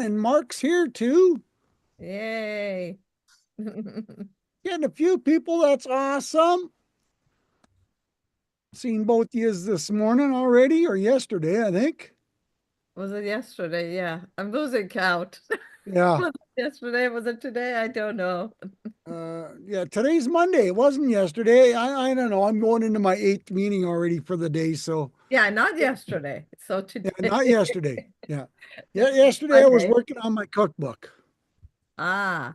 and Mark's here too. Yay. Getting a few people, that's awesome. Seen both yous this morning already, or yesterday, I think. Was it yesterday? Yeah, I'm losing count. Yeah. Was it yesterday? Was it today? I don't know. Yeah, today's Monday. It wasn't yesterday. I don't know. I'm going into my eighth meeting already for the day. So Yeah, not yesterday. So yeah, today. not yesterday. Yeah. Yeah, yesterday I was Monday. working on my cookbook. Ah.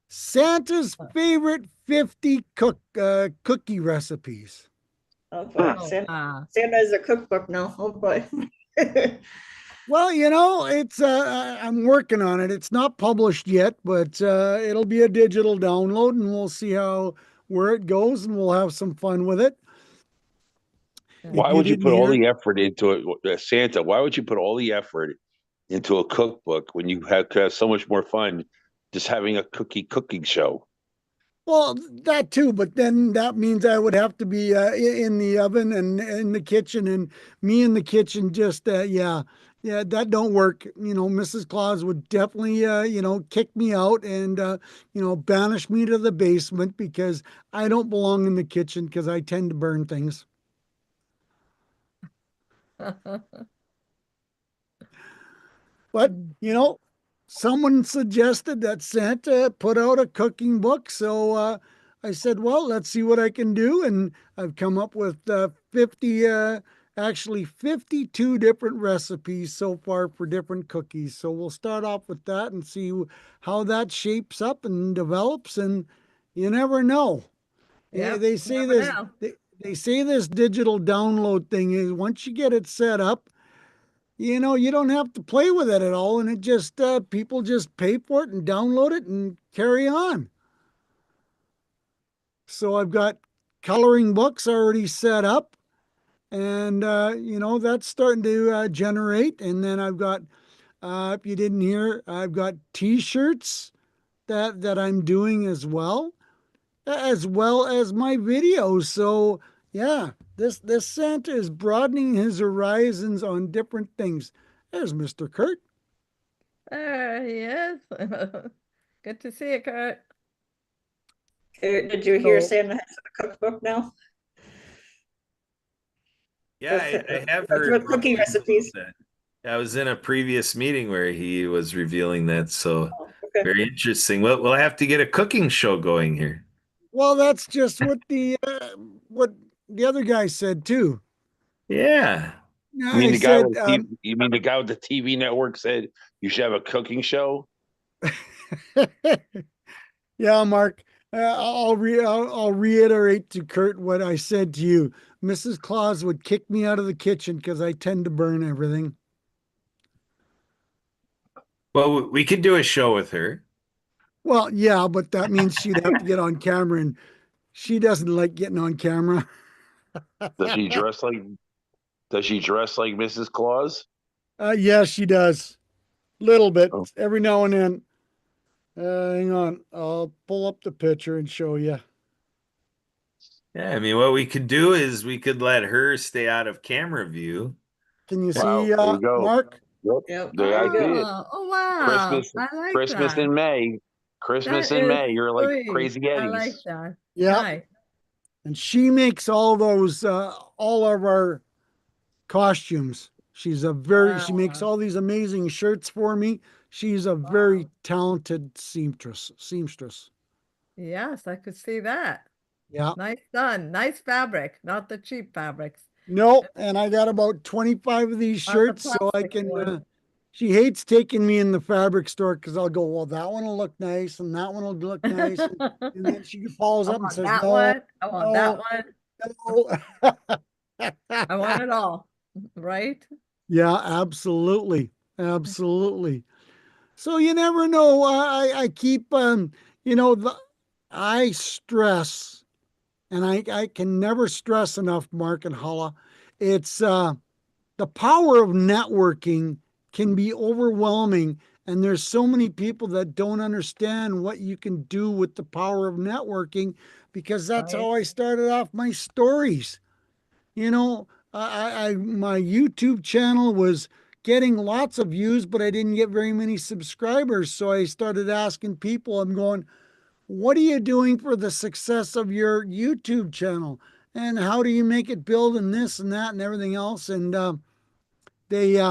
Santa's favorite 50 cookie recipes. Oh boy, Oh, Santa is a cookbook now. Oh boy. Well, it's I'm working on it. It's not published yet, but it'll be a digital download and we'll see how where it goes and we'll have some fun with it. yeah. If Why you would you didn't put all hear, the effort into it, Santa? Why would you put all the effort into a cookbook when you could have so much more fun just having a cooking show? well, that too, but then that means I would have to be in the oven and in the kitchen and me in the kitchen just yeah, that don't work. Mrs. Claus would definitely kick me out and banish me to the basement because I don't belong in the kitchen because I tend to burn things. But, someone suggested that Santa put out a cooking book. So I said, well, let's see what I can do. And I've come up with 52 different recipes so far for different cookies. So we'll start off with that and see how that shapes up and develops. And you never know. Yep, They you say never this. know. They say this digital download thing is once you get it set up, you don't have to play with it at all. And it just, people just pay for it and download it and carry on. So I've got coloring books already set up and, that's starting to generate. And then I've got, if you didn't hear, I've got t-shirts that I'm doing as well as my videos. So yeah, this Santa is broadening his horizons on different things. There's Mr. Kurt. Yes. Good to see you, Kurt. Did you hear So Santa has a cookbook now? Yeah, I have That's heard what cookie rumblings about recipes. that. I was in a previous meeting where he was revealing that, so Oh, okay. very interesting. We'll have to get a cooking show going here. well, that's just what the other guy said too. Yeah. You mean I the guy said, with you mean the guy with the TV network said you should have a cooking show? yeah, Mark. I'll reiterate to Kurt what I said to you. Mrs. Claus would kick me out of the kitchen because I tend to burn everything. Well, we could do a show with her. Well, yeah, but that means she'd have to get on camera, and she doesn't like getting on camera. Does she dress like does she dress like Mrs. Claus? Yeah, she does. Little bit Oh. every now and then. Hang on, I'll pull up the picture and show you. Yeah, I mean, what we could do is we could let her stay out of camera view. Can you Wow, see, there you go. Mark? Yep, Yep. there I see it. Oh, wow. Christmas, I like Christmas that. in May. Christmas That in is May. You're like sweet. crazy I like Eddies. that. Yeah, Nice. and she makes all of our costumes. She makes Wow. all these amazing shirts for me. She's a very talented seamstress. Yes, I could see that. Yeah. Nice done. Nice fabric, not the cheap fabrics, No, and I got about 25 of these not the shirts so I plastic can, one. she hates taking me in the fabric store because I'll go, well, that one will look nice and that one will look nice. And then she follows I up and want says, that no, one. I want that one. no. I want it all. Right? Yeah, absolutely. Absolutely. So you never know. I keep, I stress, and I can never stress enough, Mark and Holla. It's the power of networking can be overwhelming. And there's so many people that don't understand what you can do with the power of networking because that's Right. how I started off my stories. My YouTube channel was getting lots of views, but I didn't get very many subscribers. So I started asking people, I'm going, what are you doing for the success of your YouTube channel? And how do you make it build and this and that and everything else? And they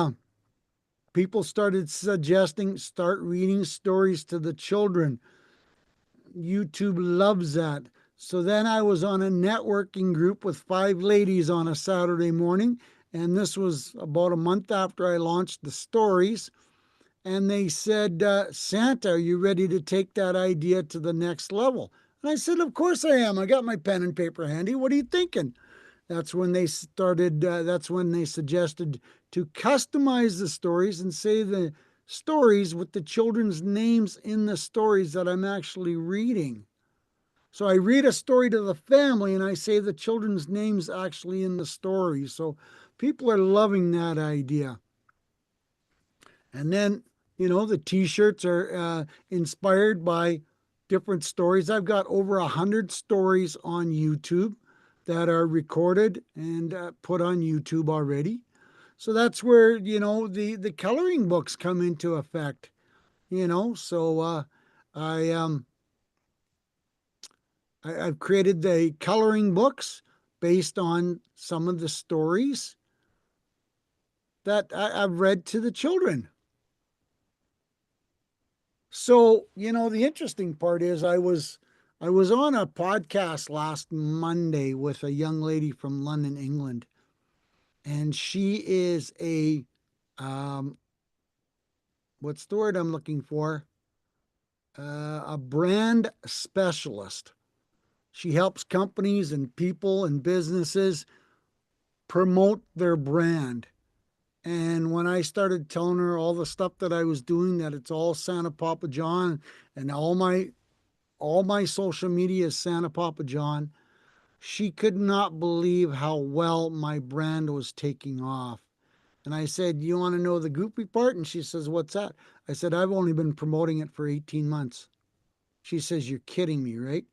people started suggesting start reading stories to the children. YouTube loves that. So then I was on a networking group with 5 ladies on a Saturday morning, and this was about a month after I launched the stories. And they said, Santa, are you ready to take that idea to the next level? And I said, of course I am. I got my pen and paper handy. What are you thinking? That's when they suggested to customize the stories and say the stories with the children's names in the stories that I'm actually reading. So I read a story to the family and I say the children's names actually in the story. So people are loving that idea. And then, the t-shirts are inspired by different stories. I've got over 100 stories on YouTube that are recorded and put on YouTube already. So that's where, the coloring books come into effect, So I I've created the coloring books based on some of the stories that I've read to the children. So, the interesting part is I was on a podcast last Monday with a young lady from London, England, and she is um what's the word I'm looking for? A brand specialist. She helps companies and people and businesses promote their brand. And when I started telling her all the stuff that I was doing, that it's all Santa Papa John and all my social media is Santa Papa John, she could not believe how well my brand was taking off. And I said, you want to know the goopy part? And she says, what's that? I said, I've only been promoting it for 18 months. She says, you're kidding me, right?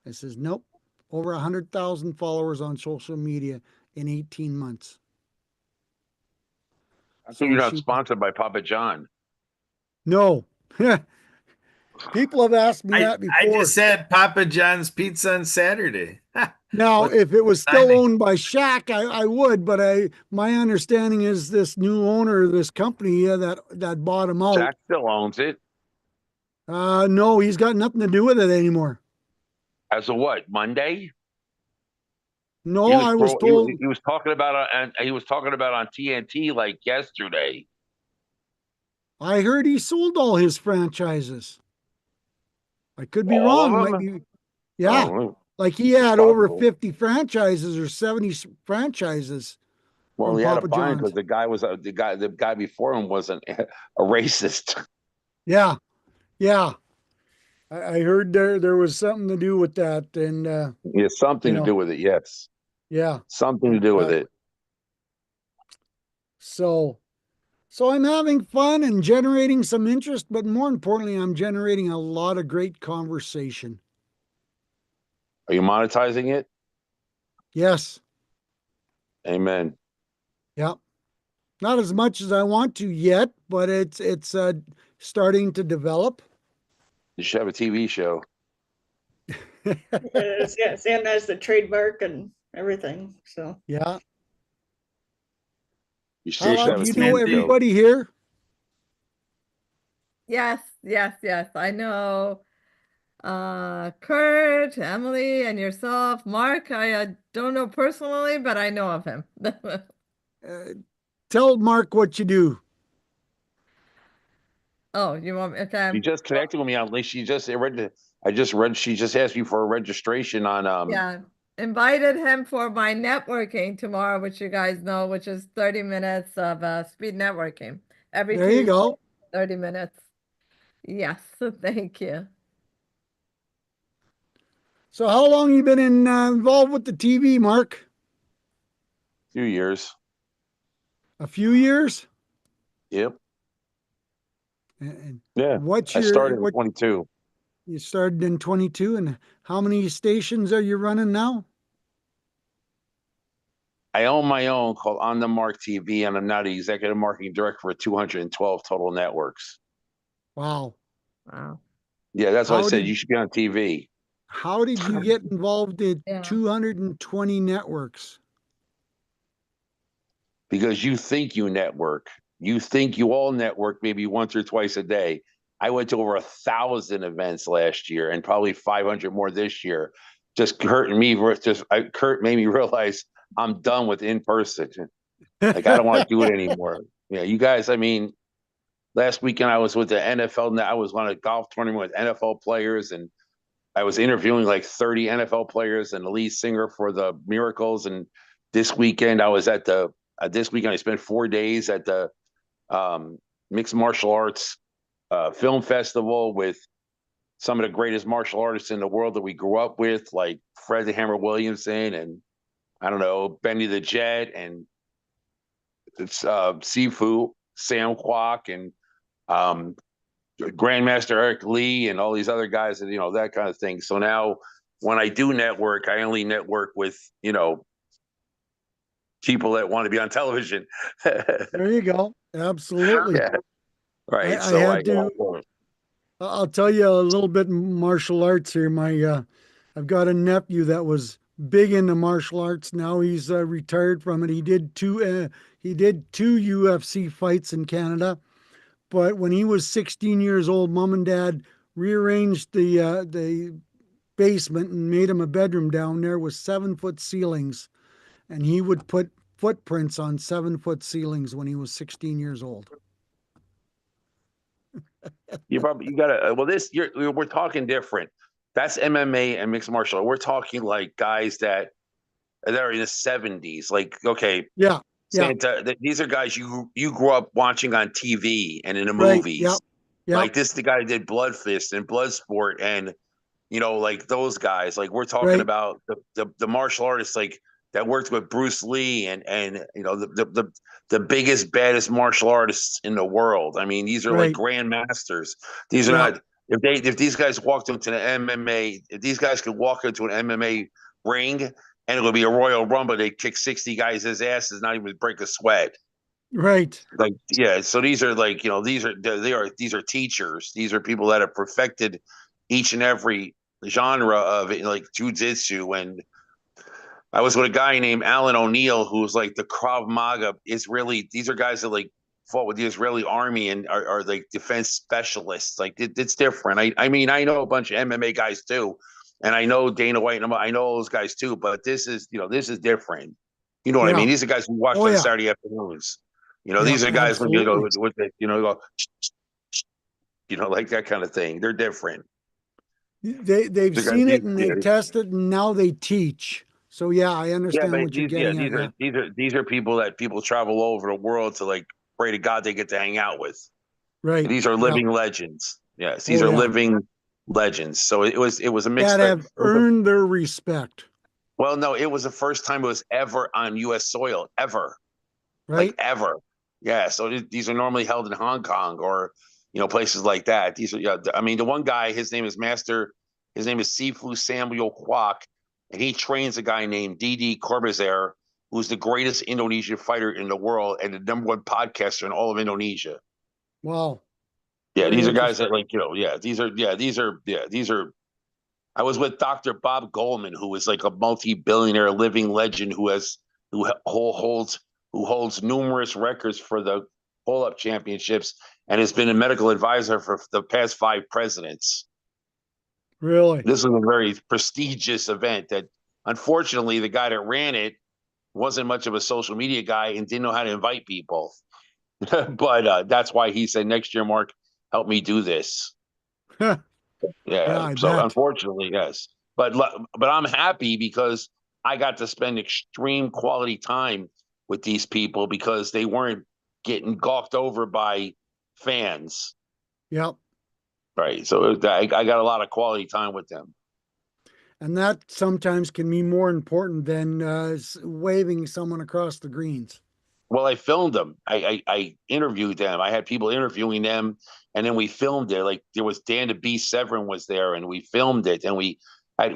I says, nope. Over 100,000 followers on social media in 18 months. I think So you're not she, sponsored by Papa John. no. People have asked me that I before. just had Papa John's pizza on Saturday. Now, What if it was still timing? owned by Shaq, I would, but my understanding is this new owner of this company that bought him out. Jack still owns it. No, he's got nothing to do with it anymore. As of what, Monday? No, I was told. He was talking about and he was talking about on TNT like yesterday. I heard he sold all his franchises. I could be All wrong. of Might them? be, yeah. Oh, Like he it's had over possible. 50 franchises or 70 franchises Well, from he had to Papa buy him John's. because the guy before him wasn't a racist. Yeah, yeah. I heard there was something to do with that, and He has you something to know, do with it. Yes, yeah, something to do with exactly. it. So I'm having fun and generating some interest, but more importantly, I'm generating a lot of great conversation. Are you monetizing it? Yes, Amen. yeah. Not as much as I want to yet, but it's starting to develop. You should have a TV show. Yeah, Santa has the trademark and everything, so. Yeah. You How should about, have do a you know TV Mindy. show. everybody here? Yes, yes, yes. I know Kurt, Emily, and yourself. Mark, I don't know personally, but I know of him. Uh, Tell Mark what you do. Oh, you want me? Okay. She just Well, connected with me on link. I just read. She just asked me for a registration on. yeah. Invited him for my networking tomorrow, which you guys know, which is 30 minutes of speed networking every There you Tuesday, go. 30 minutes. Yes, thank you. So how long you been involved with the TV, Mark? Few years. A few years? Yep. And Yeah. what's I started in what 22. you started in 22, and how many stations are you running now? I own my own called On the Mark TV, and I'm now the executive marketing director for 212 total networks. Wow. Wow. Yeah, that's why I How said you did should be on TV how did you get involved in Yeah. 220 networks? because you think you network. You think you all network maybe once or twice a day. I went to over 1,000 events last year and probably 500 more this year. Just Kurt made me realize I'm done with in person. Like I don't want to do it anymore. Yeah, you guys. I mean, last weekend I was with the NFL. I was on a golf tournament with NFL players, and I was interviewing like 30 NFL players and the lead singer for the Miracles. And this weekend I was at the this weekend I spent 4 days at the mixed martial arts film festival with some of the greatest martial artists in the world that we grew up with, like Fred the Hammer Williamson and I don't know Benny the Jet and it's Sifu Sam Kwok and um, Grandmaster Eric Lee and all these other guys and that kind of thing. So now when I do network, I only network with people that want to be on television. There you go. Absolutely. Yeah, right. I So I had to I'll tell you a little bit martial arts here. I've got a nephew that was big into martial arts. Now he's retired from it. He did two UFC fights in Canada. But when he was 16 years old, mom and dad rearranged the basement and made him a bedroom down there with 7 foot ceilings, and he would put footprints on 7 foot ceilings when he was 16 years old. you gotta this we're talking different. That's MMA and mixed martial art. We're talking like guys that are in the 70s. Like, okay, Yeah, yeah, Santa, these are guys you grew up watching on TV and in the right. Yep, movies. yep, Like this, the guy who did Blood Fist and Bloodsport, and like those guys. Like we're talking right, about the martial artists like that worked with Bruce Lee and the biggest baddest martial artists in the world. I mean, these are like right. grandmasters. These are Yep, not if these guys walked into the MMA, if these guys could walk into an MMA ring and it would be a Royal Rumble, they kick 60 guys his asses, not even break a sweat. right. Like yeah, so these are like these are teachers. These are people that have perfected each and every genre of it, like jujitsu. And I was with a guy named Alan O'Neill, who's like the Krav Maga Israeli. These are guys that like fought with the Israeli army and are like defense specialists. Like it's different. I mean, I know a bunch of MMA guys too, and I know Dana White, and I know those guys too. But this is different. You know what I Yeah. mean? These are guys who watch Oh on yeah. Saturday afternoons. Yeah, These are guys when absolutely. with the, go, like that kind of thing. They're different. They've The guys, seen these, it and yeah, they've tested and now they teach. So yeah, I yeah, understand but what you're getting at. Yeah. these are people that people travel all over the world to like pray to God they get to hang out with. Right. These are Yep. living legends. Yes, these Oh are yeah. living legends. So it was a That mixed. have earned their respect. Well, no, it was the first time it was ever on U.S. soil, ever, like Right. ever. Yeah. So these are normally held in Hong Kong or places like that. These are yeah. I mean, the one guy, his name is Sifu Samuel Kwok, and he trains a guy named Didi Corbuzier, who's the greatest Indonesian fighter in the world and the #1 podcaster in all of Indonesia. Wow. Yeah, Very these are guys interesting. that these are. I was with Dr. Bob Goldman, who is like a multi-billionaire living legend who holds numerous records for the pull-up championships and has been a medical advisor for the past 5 presidents. Really. This was a very prestigious event that, unfortunately, the guy that ran it wasn't much of a social media guy and didn't know how to invite people. But that's why he said, next year, Mark, help me do this. Yeah, Yeah. I So bet. unfortunately, yes. But I'm happy because I got to spend extreme quality time with these people because they weren't getting gawked over by fans. Yep. Right. So I got a lot of quality time with them. And that sometimes can be more important than waving someone across the greens. Well, I filmed them. I interviewed them. I had people interviewing them, and then we filmed it. Like there was Dan the Beast Severin was there, and we filmed it, and we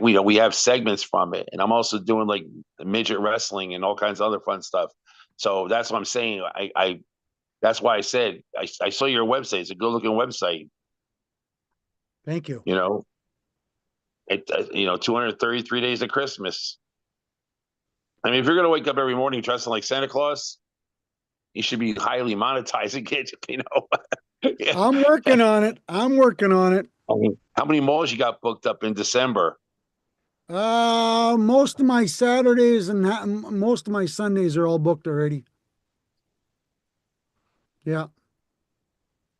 we have segments from it, and I'm also doing like midget wrestling and all kinds of other fun stuff. So that's what I'm saying. I that's why I said I saw your website. It's a good looking website. Thank you. You know, 233 days of Christmas. I mean, if you're gonna wake up every morning dressing like Santa Claus, you should be highly monetizing it. Yeah. I'm working on it. I'm working on it. I mean, how many malls you got booked up in December? Most of my Saturdays and most of my Sundays are all booked already. Yeah.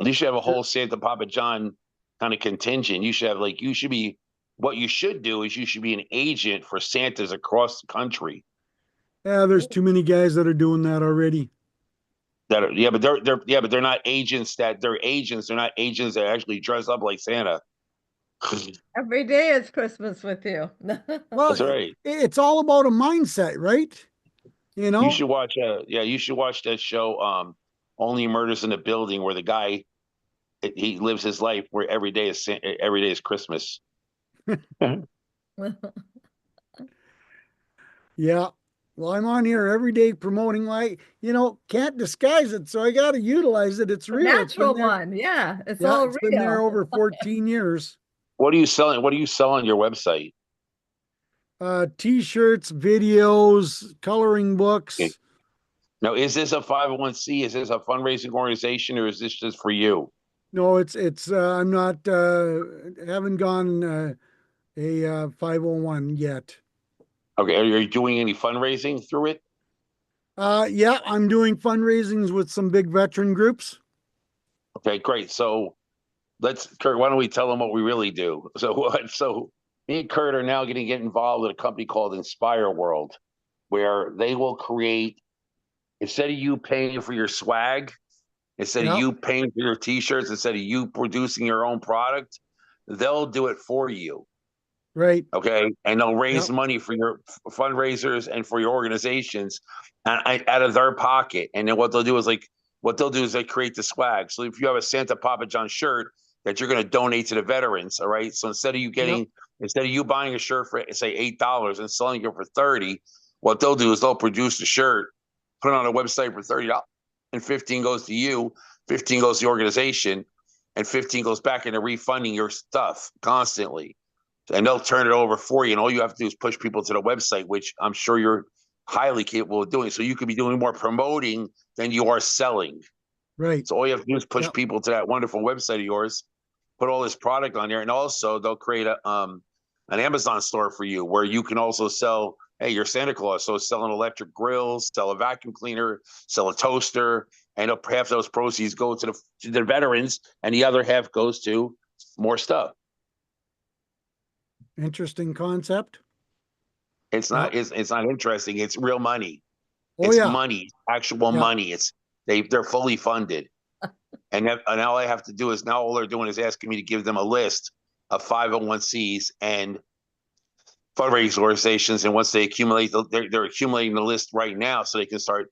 At least you have a whole Santa Papa John kind of contingent. You should be, what you should do is you should be an agent for Santas across the country. Yeah, there's too many guys that are doing that already. But they're not agents they're agents. They're not agents that actually dress up like Santa. Every day is Christmas with you. Well, That's right. it's all about a mindset, right? You You know? should watch you should watch that show, Only Murders in the Building, where the guy he lives his life where every day is Christmas. Yeah. Well, I'm on here every day promoting can't disguise it, so I got to utilize it. It's The real. It's been natural there. one. Yeah, it's Yeah, all it's been there real. over 14 years. What are you selling? What do you sell on your website? T-shirts, videos, coloring Okay. books. Now, is this a 501c? Is this a fundraising organization, or is this just for you? No, it's I'm not haven't gone a 501 yet. Okay, are you doing any fundraising through it? Yeah, I'm doing fundraisings with some big veteran groups. Okay, great. So Kurt, why don't we tell them what we really do? So me and Kurt are now going to get involved with a company called Inspire World, where they will create, instead of you paying for your swag, instead of Yeah, you paying for your t-shirts, instead of you producing your own product, they'll do it for you. right. Okay, and they'll raise Yep, money for your fundraisers and for your organizations out of their pocket. And then what they'll do is they create the swag. So if you have a Santa Papa John shirt that you're going to donate to the veterans, all right. So yep, instead of you buying a shirt for say $8 and selling it for 30, what they'll do is they'll produce the shirt, put it on a website for $30, and 15 goes to you, 15 goes to the organization, and 15 goes back into refunding your stuff constantly, and they'll turn it over for you. And all you have to do is push people to the website, which I'm sure you're highly capable of doing. So you could be doing more promoting than you are selling. right. So all you have to do is push Yep, people to that wonderful website of yours, put all this product on there, and also they'll create an Amazon store for you where you can also sell. Hey, you're Santa Claus, so sell an electric grill, sell a vacuum cleaner, sell a toaster, and half those proceeds go to the veterans, and the other half goes to more stuff. interesting concept. It's Yep. not it's not interesting. It's real money. Oh It's yeah, money, actual yeah, money. They're fully funded. And all I have to do is now all they're doing is asking me to give them a list of 501c's and fundraising organizations. And once they accumulate, they're accumulating the list right now so they can start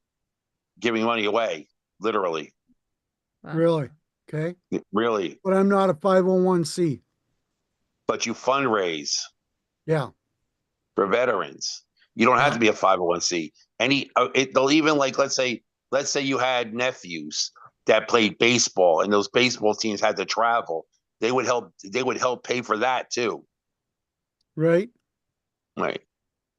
giving money away, literally, Wow. really. Okay, really. but I'm not a 501c. But you fundraise Yeah, for veterans. You don't have yeah, to be a 501c. They'll even, like, let's say you had nephews that played baseball and those baseball teams had to travel. They would help pay for that too. right. Right.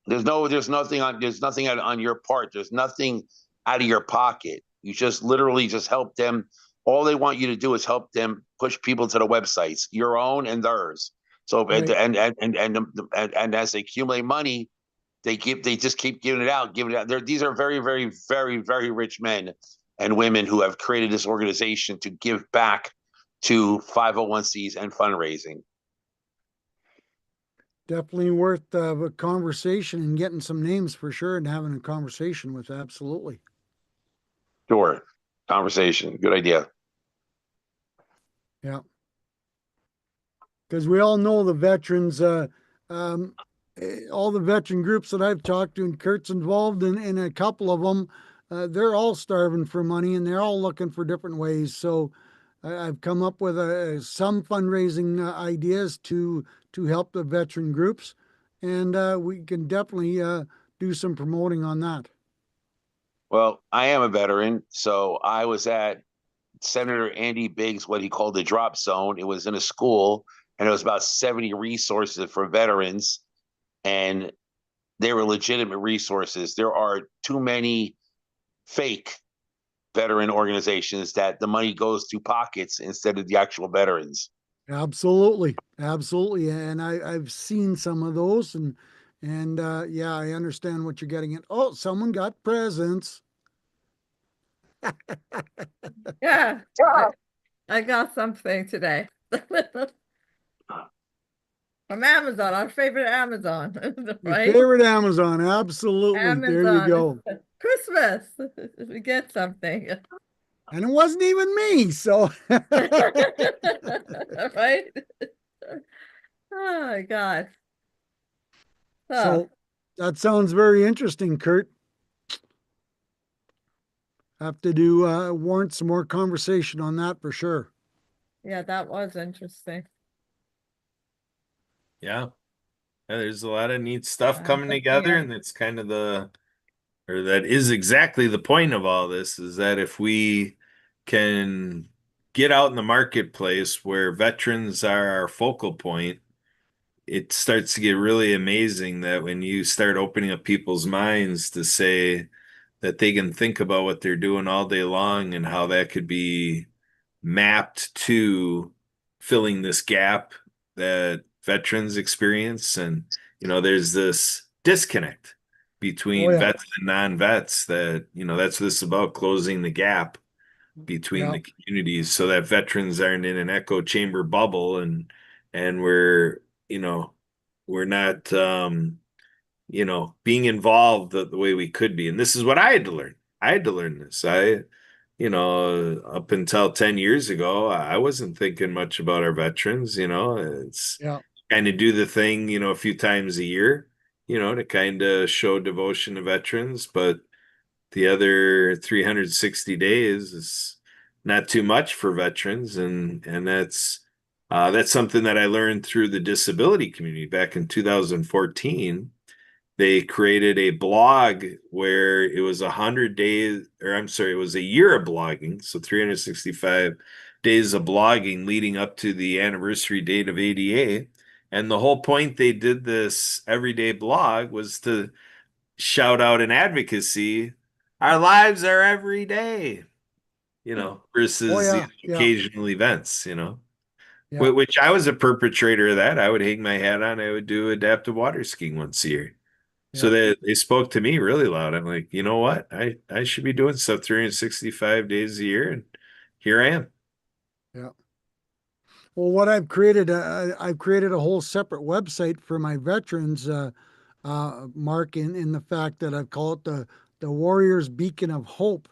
There's nothing on your part. There's nothing out of your pocket. You just literally just help them. All they want you to do is help them push people to the websites, your own and theirs. So Right. and as they accumulate money, they just keep giving it out. These are very, very, very, very rich men and women who have created this organization to give back to 501c's and fundraising. Definitely worth a conversation and getting some names for sure and having a conversation with. Absolutely. Sure. Conversation. Good idea. Yeah. Because we all know the veterans, all the veteran groups that I've talked to, and Kurt's involved in a couple of them, they're all starving for money and they're all looking for different ways. So I've come up with some fundraising ideas to help the veteran groups. and we can definitely do some promoting on that. Well, I am a veteran, so I was at Senator Andy Biggs, what he called the drop zone. It was in a school, and it was about 70 resources for veterans, and they were legitimate resources. There are too many fake veteran organizations that the money goes to pockets instead of the actual veterans. Absolutely, absolutely, and I've seen some of those, and yeah, I understand what you're getting at. Oh, someone got presents. Yeah, I got something today. From Amazon, our favorite Amazon, Your right? favorite Amazon, absolutely. There you Amazon, go. it's Christmas. We get something. And it wasn't even me, so Right? Oh my God. Oh, so that sounds very interesting, Kurt. Have to do warrant some more conversation on that for sure. yeah, that was interesting. Yeah. Yeah, there's a lot of neat stuff I'm coming looking together, at, and that's kind of or that is exactly the point of all this, is that if we can get out in the marketplace where veterans are our focal point, it starts to get really amazing that when you start opening up people's minds to say that they can think about what they're doing all day long and how that could be mapped to filling this gap that veterans experience. And, there's this disconnect Oh between yeah, vets and non-vets that, that's what this is about, closing the gap between yeah. the communities so that veterans aren't in an echo chamber bubble, and you know, we're not, being involved the way we could be. And this is what I had to learn. I had to learn this. Up until 10 years ago, I wasn't thinking much about our veterans. It's Yeah. kind of do the thing, a few times a year, to kind of show devotion to veterans. But the other 360 days is not too much for veterans. And that's something that I learned through the disability community back in 2014. They created a blog where it was 100 days, or I'm sorry, it was a year of blogging. So 365 days of blogging leading up to the anniversary date of ADA. And the whole point they did this everyday blog was to shout out an advocacy. Our lives are every day, Oh versus yeah, yeah, occasional events, yeah, which I was a perpetrator of that. I would hang my hat on. I would do adaptive water skiing once a year. So yeah, they spoke to me really loud. I'm like, you know what? I should be doing stuff 365 days a year, and here I am. yeah. Well, what I've created a whole separate website for my veterans, Mark, in the fact that I've called it the Warriors Beacon of Hope,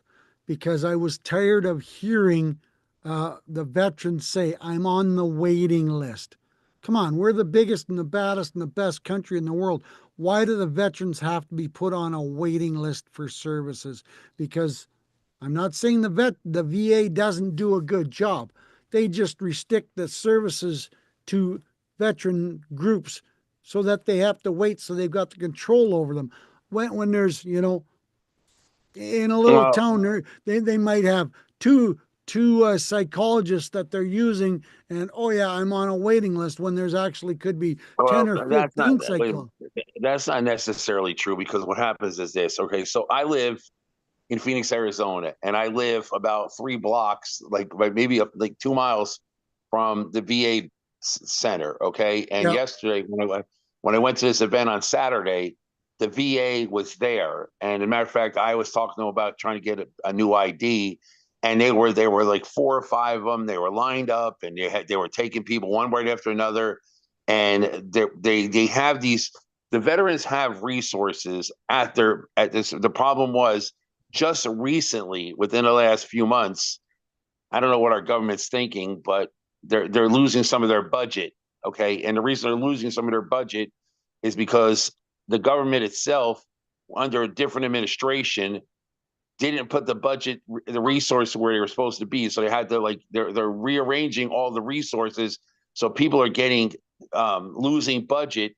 because I was tired of hearing the veterans say, "I'm on the waiting list." Come on, we're the biggest and the baddest and the best country in the world. Why do the veterans have to be put on a waiting list for services? Because I'm not saying the VA doesn't do a good job. They just restrict the services to veteran groups so that they have to wait, so they've got the control over them. When there's, in a little Well, town there, they might have two psychologists that they're using, and oh yeah, I'm on a waiting list, when there's actually could be 10 well, or that's not 15 wait, psychologists. that's not necessarily true because what happens is this. Okay, so I live in Phoenix, Arizona, and I live about 3 blocks, like maybe like 2 miles from the VA center. Okay, and Yeah, yesterday when I went to this event on Saturday, the VA was there, and as a matter of fact, I was talking to them about trying to get a new ID, and they were like 4 or 5 of them. They were lined up, and they were taking people one right after another, and they have these. The veterans have resources at this. The problem was just recently, within the last few months, I don't know what our government's thinking, but they're losing some of their budget. Okay, and the reason they're losing some of their budget is because the government itself, under a different administration, didn't put the budget, the resource where they were supposed to be. So they had to they're rearranging all the resources. So people are getting losing budget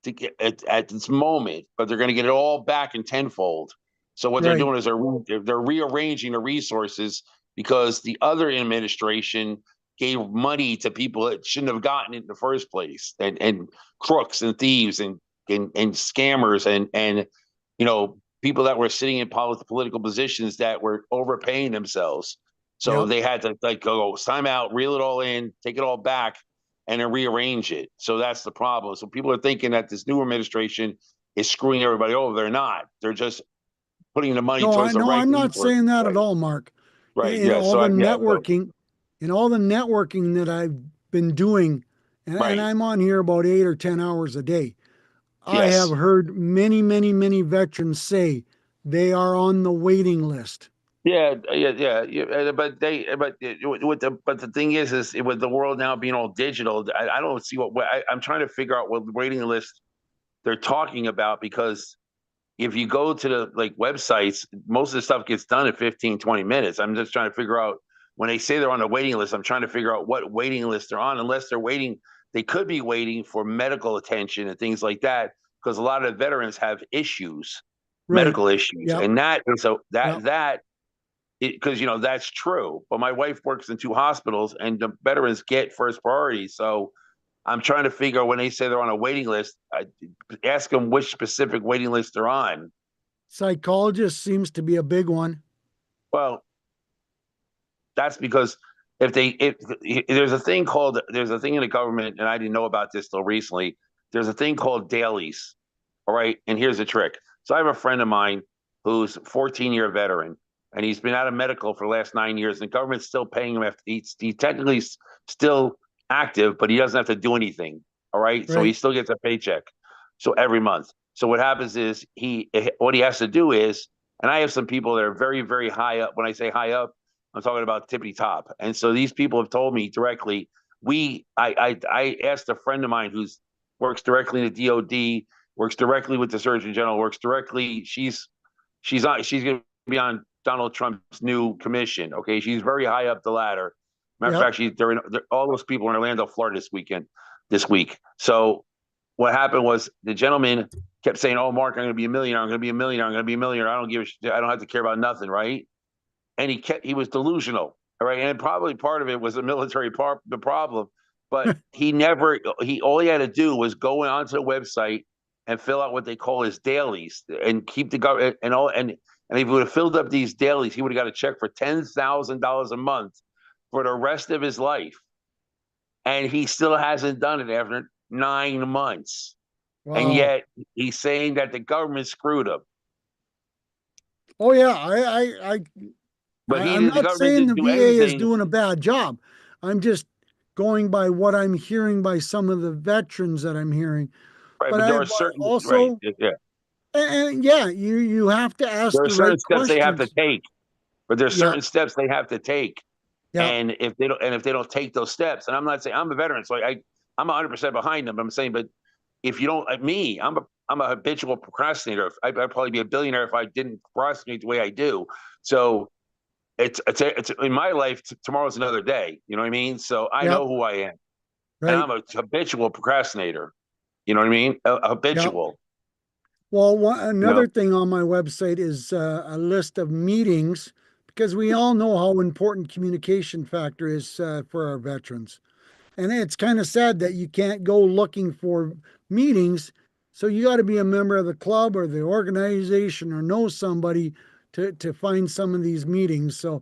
to get at this moment, but they're going to get it all back in tenfold. So what they're Right. doing is they're rearranging the resources because the other administration gave money to people that shouldn't have gotten it in the first place, and crooks and thieves and scammers and people that were sitting in political positions that were overpaying themselves. So Yep. they had to go time out, reel it all in, take it all back, and then rearrange it. So that's the problem. So people are thinking that this new administration is screwing everybody over. They're not. They're just putting the money No, towards the right I'm not resources. saying that at Right. all, Mark. Right. In Yeah. all So the yeah. So, networking, in all the networking that I've been doing, and right. I'm on here about 8 or 10 hours a day, I have Yes. heard many, many, many veterans say they are on the waiting list. Yeah. But the thing is with the world now being all digital, I don't see I'm trying to figure out what waiting list they're talking about, because if you go to the websites, most of the stuff gets done in 15, 20 minutes. I'm just trying to figure out when they say they're on a waiting list, I'm trying to figure out what waiting list they're on, unless they're waiting. They could be waiting for medical attention and things like that, because a lot of veterans have issues, Right. medical issues. Yep. And Yep. because that's true. But my wife works in 2 hospitals and the veterans get first priority. So I'm trying to figure out when they say they're on a waiting list, ask them which specific waiting list they're on. Psychologist seems to be a big one. Well, that's because if there's a thing in the government, and I didn't know about this till recently. There's a thing called dailies. All right. And here's the trick. So I have a friend of mine who's 14-year veteran, and he's been out of medical for the last 9 years, and the government's still paying him after he's technically still active, but he doesn't have to do anything. All right. So he Right. still gets a paycheck. So every month. So what happens is what he has to do is, and I have some people that are very, very high up. When I say high up, I'm talking about tippity top. And so these people have told me directly, I asked a friend of mine who's works directly in the DOD, works directly with the Surgeon General, works directly. She's going to be on Donald Trump's new commission. Okay, she's very high up the ladder. Matter of Yep. fact, all those people in Orlando, Florida this week. So what happened was the gentleman kept saying, "Oh, Mark, I'm going to be a millionaire. I'm going to be a millionaire. I'm going to be a millionaire. I don't give a shit. I don't have to care about nothing." Right? And he was delusional. All right, and probably part of it was the military the problem. But all he had to do was go onto the website and fill out what they call his dailies and keep the government and if he would have filled up these dailies, he would have got a check for $10,000 a month for the rest of his life. And he still hasn't done it after 9 months. And Wow. yet he's saying that the government screwed him. Oh yeah. But I'm the not government saying the didn't do VA is anything. doing a bad job. I'm just going by what I'm hearing by some of the veterans that I'm hearing. Right, But but there I've are certain right, also, yeah. and yeah, you have to ask There are the certain right steps they have to questions. take, but there's Yeah. certain steps they have to take. Yeah. And if they don't take those steps, and I'm not saying I'm a veteran, so I'm 100% behind them. I'm saying, but if you don't, like me, I'm a habitual procrastinator. I'd probably be a billionaire if I didn't procrastinate the way I do. So it's in my life. Tomorrow's another day. You know what I mean? So I Yeah. know who I am, and Right. I'm a habitual procrastinator. You know what I mean? Yeah. Habitual. Well, You know. another thing on my website is a list of meetings because we all know how important communication factor is for our veterans. And it's kind of sad that you can't go looking for meetings. So you got to be a member of the club or the organization or know somebody to find some of these meetings. So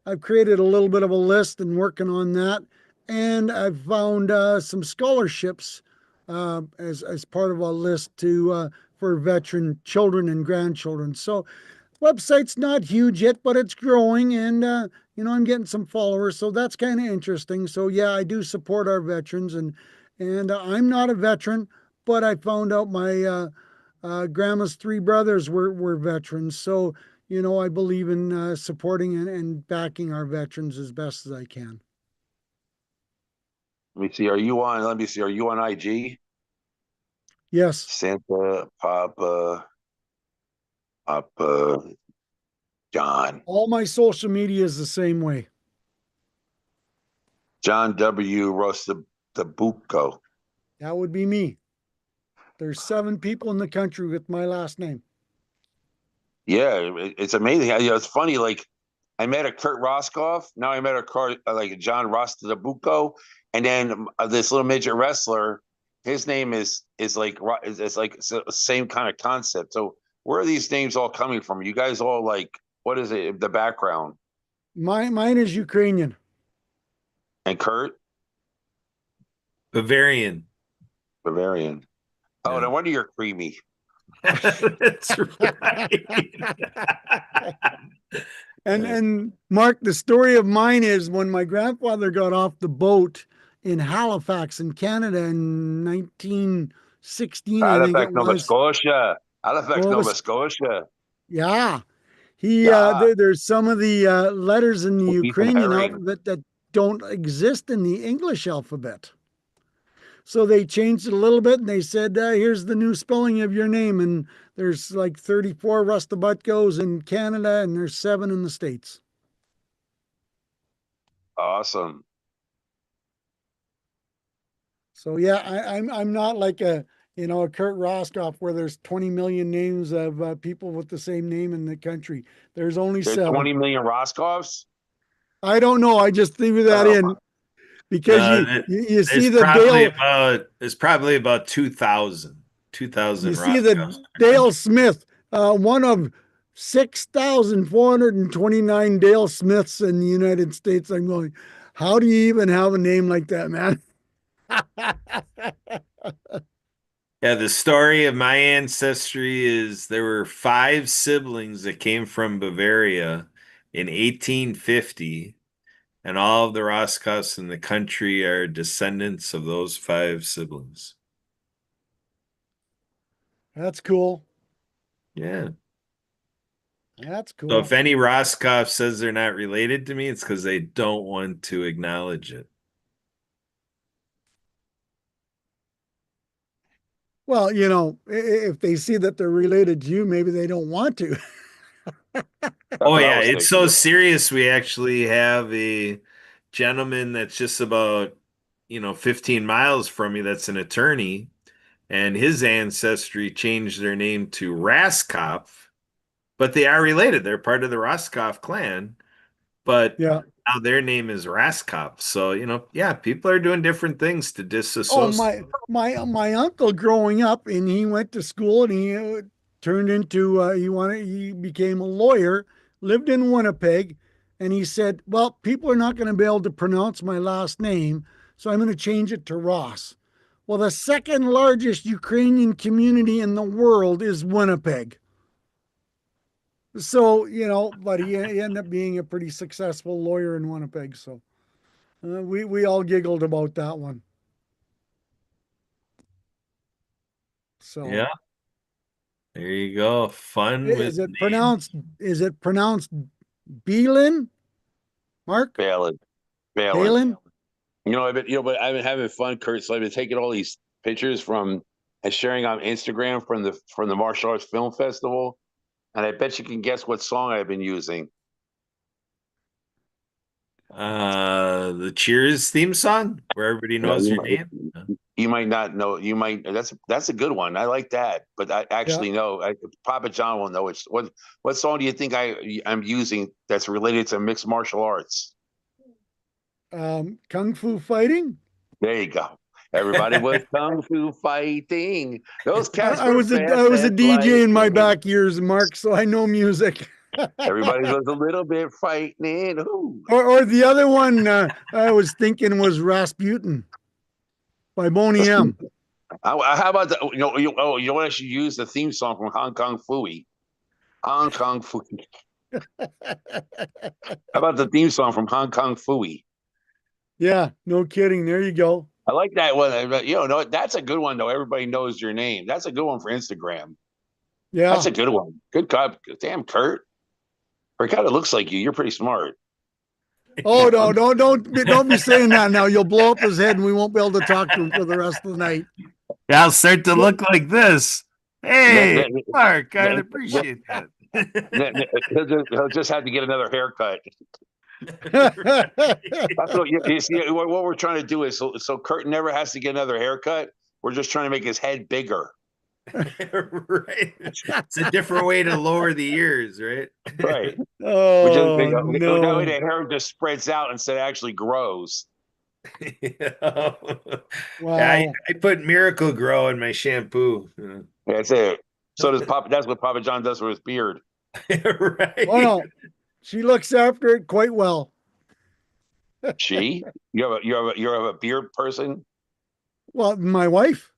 I've created a little bit of a list and working on that. And I've found some scholarships as part of a list for veteran children and grandchildren. So website's not huge yet, but it's growing, and I'm getting some followers, so that's kind of interesting. So yeah, I do support our veterans, and I'm not a veteran, but I found out my grandma's three brothers were veterans, so I believe in supporting and backing our veterans as best as I can. Let me see. Are you on? Let me see. Are you on IG? Yes, Santa Papa John all my social media is the same way. John W. Rostabuco. That would be me. There's 7 people in the country with my last name. Yeah, it's amazing. It's funny. Like I met a Kurt Roscoff. Now I met like a John Rostabuco, and then this little midget wrestler. His name is like it's like same kind of concept. So where are these names all coming from? You guys all like what is it? The background Mine is Ukrainian. and Kurt Bavarian. Bavarian. Oh, Yeah. no wonder you're creamy. That's right. And Mark, the story of mine is when my grandfather got off the boat in Halifax in Canada in 1916, I think Halifax, it Nova was. Scotia. Halifax, Nova, Nova Scotia. yeah, Yeah, there's some of the letters in the Ethan Ukrainian Herring. alphabet that don't exist in the English alphabet. So they changed it a little bit and they said, here's the new spelling of your name. And there's like 34 Rustabutkos in Canada and there's 7 in the States. Awesome. So yeah, I'm not like a Kurt Roscoff where there's 20 million names of people with the same name in the country. There's only There's 7. 20 million Roscoffs. I don't know. I just threw that Oh, in because you see there's probably about 2,000 you see Roscoe's. the Dale Smith, one of 6,429 Dale Smiths in the United States. I'm going, how do you even have a name like that, man? Yeah, the story of my ancestry is there were 5 siblings that came from Bavaria in 1850, and all of the Roscoffs in the country are descendants of those 5 siblings. That's cool. Yeah. That's cool. So if any Roscoff says they're not related to me, it's because they don't want to acknowledge it. Well, if they see that they're related to you, maybe they don't want to. That's Oh what I yeah, was it's so thinking. serious. We actually have a gentleman that's just about, 15 miles from me that's an attorney, and his ancestry changed their name to Raskopf, but they are related. They're part of the Raskoff clan, but Yeah. now their name is Raskopf. So, yeah, people are doing different things to Oh, disassociate. my uncle growing up, and he went to school, and he turned into he became a lawyer, lived in Winnipeg, and he said, "Well, people are not going to be able to pronounce my last name, so I'm going to change it to Ross." Well, the second largest Ukrainian community in the world is Winnipeg. So, but he ended up being a pretty successful lawyer in Winnipeg. So we all giggled about that one. So Yeah, there you go. Fun with is it names. pronounced Beelin? Mark? Balin. Balin. Balin? But I've been having fun, Kurt. So I've been taking all these pictures from and sharing on Instagram from the Martial Arts Film Festival. And I bet you can guess what song I've been using. The Cheers theme song where everybody No, knows your name. you might not know. You might. That's a good one. I like that. But I Yeah. actually know. Papa John will know which. What song do you think I'm using that's related to mixed martial arts? Kung Fu fighting? There you go. Everybody was kung fu fighting. Those cats I were was fast a as DJ in my lightning. back years, Mark, so I know music. Everybody was a little bit frightening. Ooh. Or the other one I was thinking was Rasputin by Boney M. How about the, you know what I should use the theme song from Hong Kong Fooey. Hong Kong Fooey. How about the theme song from Hong Kong Fooey? Yeah, no kidding. There you go. I like that one. No, that's a good one though. Everybody knows your name. That's a good one for Instagram. Yeah. That's a good one. Good God, damn, Kurt. Or it kind of looks like you. You're pretty smart. Oh no, don't be saying that now. You'll blow up his head and we won't be able to talk to him for the rest of the night. Yeah, I'll start to look like this. Hey, Then- Mark, I then- appreciate that. He'll just have to get another haircut. Yeah. That's what you see. What we're trying to do is so Kurt never has to get another haircut. We're just trying to make his head bigger. Right. It's a different way to lower the ears, right? Right. Which is Oh that way the no. hair just spreads out instead of actually grows. Yeah, Wow. I put Miracle Grow in my shampoo. That's it. So does Papa. That's what Papa John does with his beard. Oh Right. no. She looks after it quite well. She, you have a beard person. Well, my wife.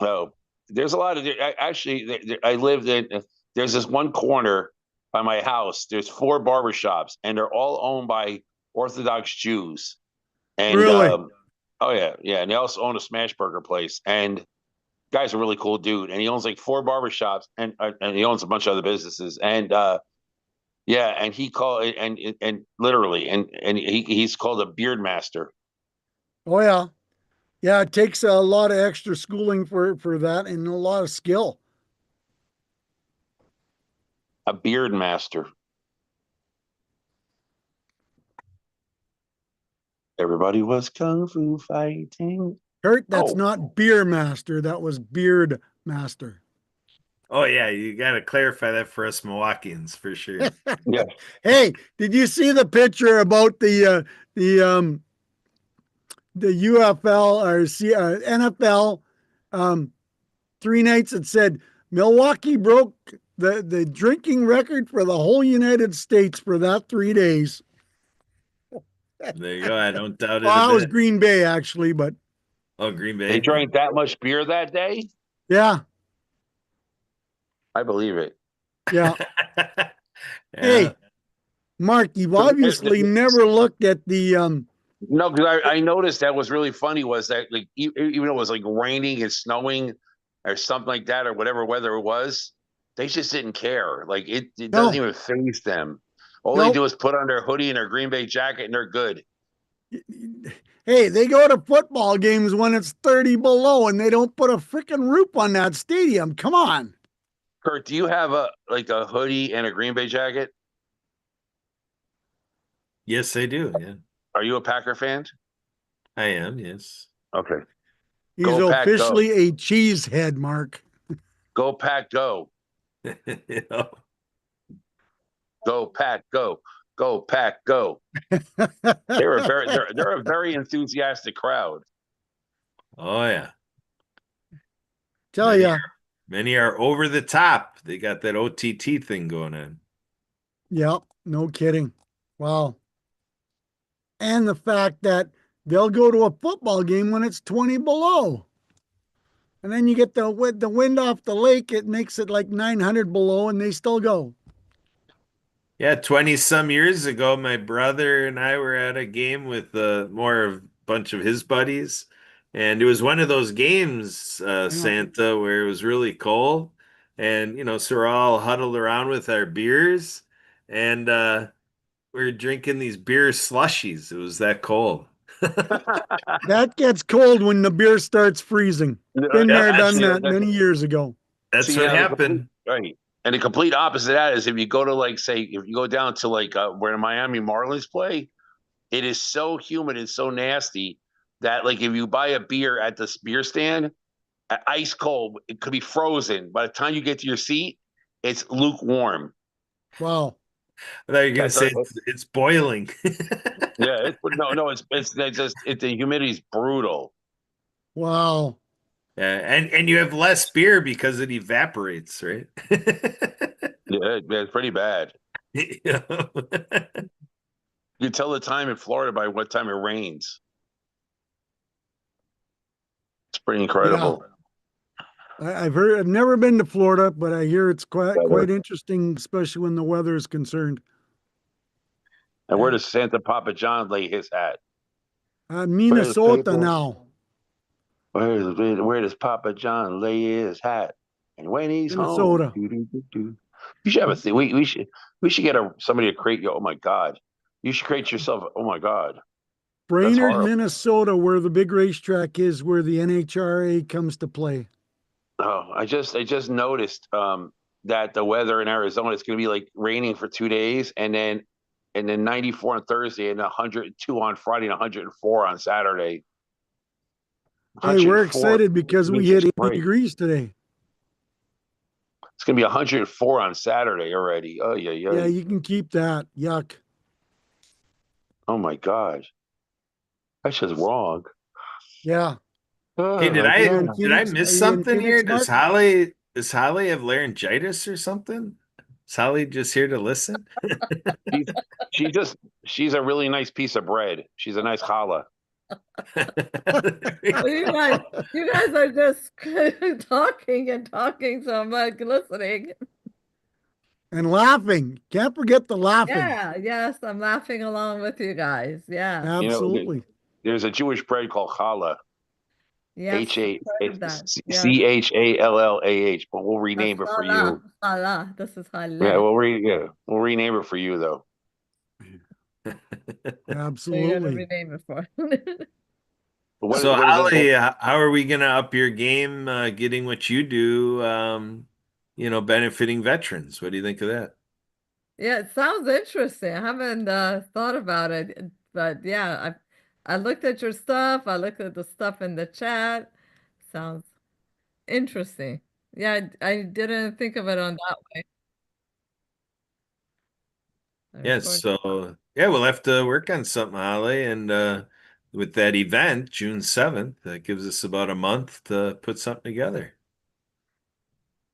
No, there's a lot of actually. I lived in. There's this one corner by my house. There's 4 barbershops, and they're all owned by Orthodox Jews. And Really? oh yeah, yeah, and they also own a smash burger place. And guy's a really cool dude, and he owns like 4 barbershops, and he owns a bunch of other businesses. And yeah, and he called and literally, and he's called a beard master. Oh yeah. Yeah, it takes a lot of extra schooling for that and a lot of skill. A beard master. Everybody was kung fu fighting. Kurt, that's Oh, not beer master. That was beard master. Oh yeah, you got to clarify that for us Milwaukeeans for sure. yeah. Hey, did you see the picture about the UFL or NFL 3 nights? It said Milwaukee broke the drinking record for the whole United States for that 3 days. There you go. I don't doubt it a Well, that was bit. Green Bay actually, but Oh, Green They Bay. drank that much beer that day. yeah, I believe it. yeah. Yeah. Hey, Mark, you've obviously never looked at the No, because I noticed that was really funny was that like even though it was like raining and snowing or something like that or whatever weather it was, they just didn't care. Like it doesn't no, even faze them. All they nope. do is put on their hoodie and their Green Bay jacket and they're good. Hey, they go to football games when it's 30 below and they don't put a freaking roof on that stadium. Come on. Kurt, do you have a like a hoodie and a Green Bay jacket? Yes, I do. Yeah, Are you a Packer fan? I am. Yes. Okay. He's Go Pack Go. officially a cheesehead, Mark. Go Pack Go. Yeah. Go Pack Go. Go Pack Go. They're a very enthusiastic crowd. Oh yeah. Tell Many ya. many are over the top. They got that OTT thing going on. Yeah, no kidding. Wow. And the fact that they'll go to a football game when it's 20 below. And then you get the wind off the lake, it makes it like 900 below, and they still go. Yeah, 20 some years ago, my brother and I were at a game with more of a bunch of his buddies. And it was one of those games, I know. Santa, where it was really cold. And, so we're all huddled around with our beers and we're drinking these beer slushies. It was that cold. That gets cold when the beer starts freezing. Been Yep, there, done that's that many years ago. that's See what now the complete happened. right. And the complete opposite of that is if you go to like say if you go down to like where the Miami Marlins play, it is so humid and so nasty that like if you buy a beer at this beer stand, ice cold, it could be frozen. By the time you get to your seat, it's lukewarm. Wow. I thought you were gonna That's say it's boiling. yeah. No, it's just the humidity's brutal. Wow. Yeah, and you have less beer because it evaporates, right? Yeah, it's pretty bad. Yeah. You can tell the time in Florida by what time it rains. It's pretty Yeah. incredible. I've never been to Florida, but I hear it's quite Weather. interesting, especially when the weather is concerned. And where does Santa Papa John lay his hat? Where the Minnesota people? now. Where does Papa John lay his hat? And when he's home, Minnesota. you should have a thing. We should get somebody to create you. Oh my God, you should create yourself. Oh my God, that's Brainerd, horrible. Minnesota, where the big racetrack is, where the NHRA comes to play. Oh, I just noticed that the weather in Arizona is going to be like raining for 2 days, and then 94 on Thursday, and 102 on Friday, and 104 on Saturday. Hey, we're 104 excited because we means hit 80 spring. degrees today. It's gonna be 104 on Saturday already. Oh yeah, Yeah, yeah. you can keep that. Yuck. Oh my God, that's just wrong. Yeah. Hey, Oh my God. did I Are miss you in something here? Phoenix, Mark? Does Holly have laryngitis or something? Is Holly just here to listen? She's she just she's a really nice piece of bread. She's a nice challah. There we Well, you guys, go. you guys are just talking and talking, so I'm like listening. And laughing. Can't forget the laughing. Yeah, yes, I'm laughing along with you guys. Yeah, You know, Absolutely. there's a Jewish bread called challah. yes, H I've A heard of that. Yes, Challah, but we'll rename it for Masala, you. masala. This is Yeah, halal. we'll rename it for you though. So you're gonna Absolutely. rename it for. But So what is it? Holly, how are we gonna up your game, getting what you do, benefiting veterans? What do you think of that? Yeah, it sounds interesting. I haven't thought about it, but yeah, I looked at your stuff. I looked at the stuff in the chat. Sounds interesting. Yeah, I didn't think of it on that way. I Yes, record. so yeah, we'll have to work on something, Holly, and with that event, June 7th, that gives us about a month to put something together.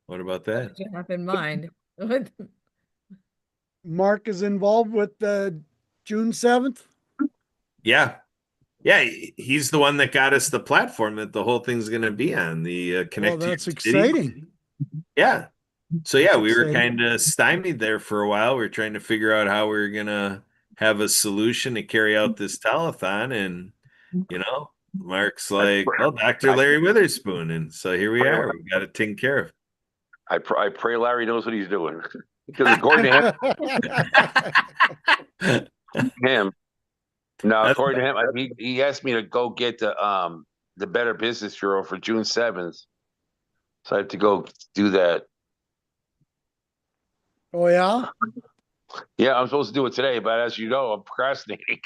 What about What that? did you have in mind? What- Mark is involved with June 7th. Yeah. Yeah, he's the one that got us the platform that the whole thing's going to be on, the Well, Connect to Your that's City. exciting. Yeah. So yeah, That's we were exciting. kind of stymied there for a while. We are trying to figure out how we are gonna have a solution to carry out this telethon, and Mark's I, like, "Well, Dr. I, Larry Witherspoon," and so here we pray, are. We got it taken care I pray Larry knows what he's doing because according to of. him, no, That's according to him, he asked me to go get the Better Business Bureau for June 7th, so I have to go do that. Oh, yeah? Yeah, I'm supposed to do it today, but as you know, I'm procrastinating.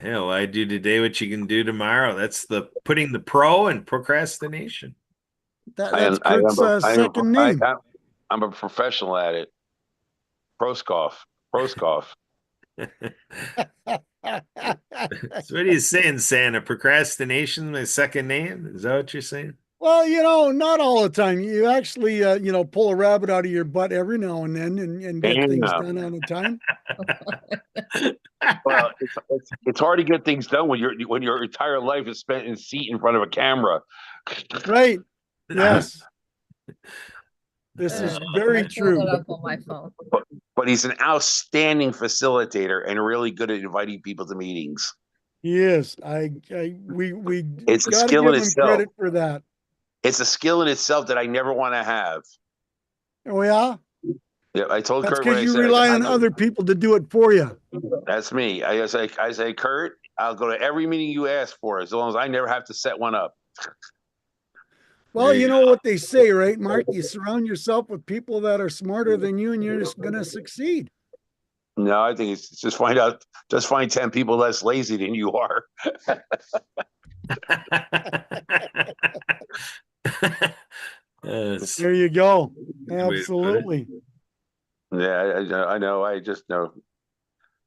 yeah. Well, I do today what you can do tomorrow. That's the putting the pro in procrastination. That's Kurt's second name. I'm a professional at it. Proskoff, Proskoff. So what are you saying, Santa? Procrastination, my second name? Is that what you're saying? Well, not all the time. You actually, pull a rabbit out of your butt every now and then and get Damn. things done on a time. Well, it's hard to get things done when your entire life is spent in a seat in front of a camera. Right. Yes. This Yeah, is I very pulled it true. up on my phone. But he's an outstanding facilitator and really good at inviting people to meetings. He is. We It's a got to skill in give him itself. credit for that. It's a skill in itself that I never want to have. Oh, yeah? Yeah, I told That's Kurt what because I you said. rely on other people to do it for you. That's me. I say, Kurt, I'll go to every meeting you ask for as long as I never have to set one up. Well, you know what they say, right, Mark? You surround yourself with people that are smarter than you, and you're just going to succeed. No, I think it's just find 10 people less lazy than you are. There you go. Good way to put it. Absolutely. Yeah, I know. I just know.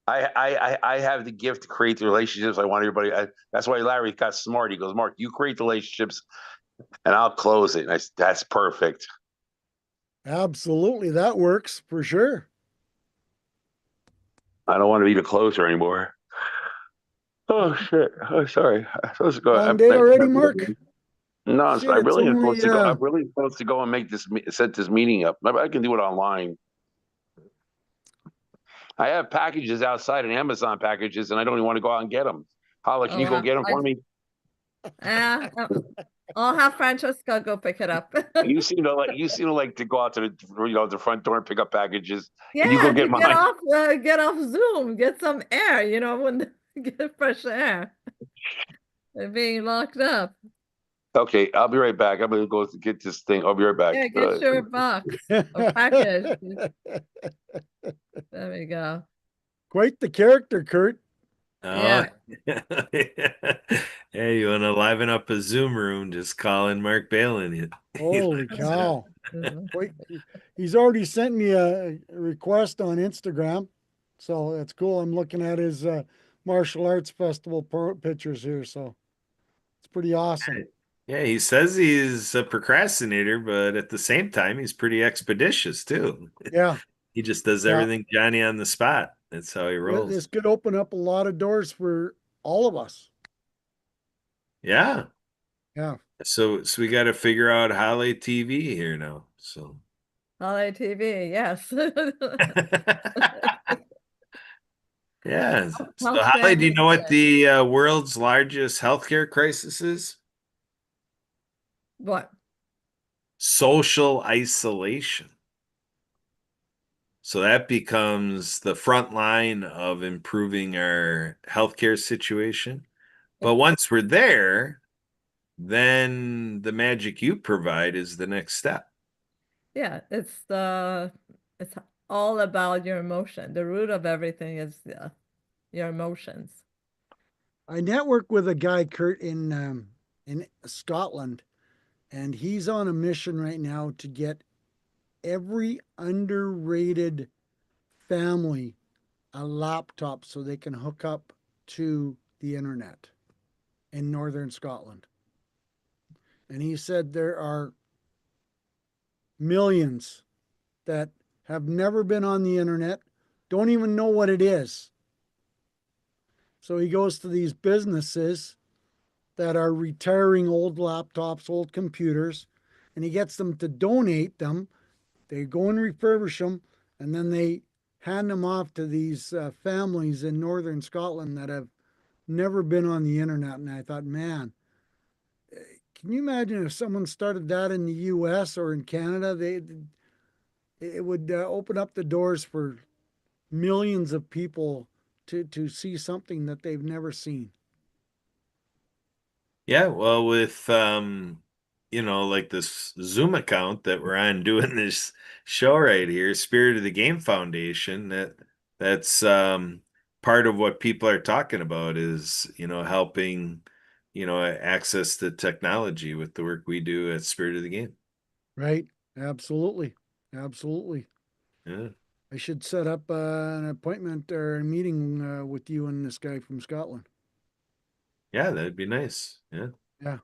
I have the gift to create the relationships I want everybody. That's why Larry got smart. He goes, Mark, you create the relationships and I'll close it. And that's perfect. Absolutely. That works for sure. I don't want to be the closer anymore. Oh shit! Oh, sorry. I'm supposed to go. Long day already, Mark? No, Shit, I it's really am only supposed to go. I'm really supposed to go and set this meeting up. Maybe I can do it online. I have packages outside and Amazon packages, and I don't even want to go out and get them. Holla, can Oh, you go get them for me? yeah, I'll have Francesca go pick it up. You seem to like to go out to the front door and pick up packages. Can you go Yeah, get to mine? get off Zoom, get some air, when get fresh air. They're being locked up. Okay, I'll be right back. I'm gonna go get this thing. I'll be right back. Yeah, get your box or package. There we go. Quite the character, Kurt. Oh, Yeah. yeah, Hey, you want to liven up a Zoom room? Just call in Mark Balin. He Holy likes it. cow. Wait, he's already sent me a request on Instagram. So that's cool. I'm looking at his martial arts festival pictures here. So it's pretty awesome. Yeah, he says he's a procrastinator, but at the same time, he's pretty expeditious too. Yeah. He just does Yeah. everything Johnny on the spot. That's how he This rolls. could open up a lot of doors for all of us. Yeah. Yeah. So we got to figure out Holly TV here now. So Holiday TV, yes. yeah. So Health Holly, span do you know what internet. the world's largest healthcare crisis is? What? Social isolation. So that becomes the front line of improving our healthcare situation. But once we're there, then the magic you provide is the next step. Yeah, it's all about your emotion. The root of everything is your emotions. I network with a guy, Kurt, in Scotland, and he's on a mission right now to get every underrated family a laptop so they can hook up to the internet in northern Scotland. And he said there are millions that have never been on the internet, don't even know what it is. So he goes to these businesses that are retiring old laptops, old computers, and he gets them to donate them. They go and refurbish them, and then they hand them off to these families in northern Scotland that have never been on the internet. And I thought, man, can you imagine if someone started that in the U.S. or in Canada? It would open up the doors for millions of people to see something that they've never seen. Yeah, well, with like this Zoom account that we're on doing this show right here, Spirit of the Game Foundation, that's part of what people are talking about is, helping, access to technology with the work we do at Spirit of the Game. Right? Absolutely. Absolutely. Yeah. I should set up an appointment or a meeting with you and this guy from Scotland. Yeah, that'd be nice. Yeah. Yeah.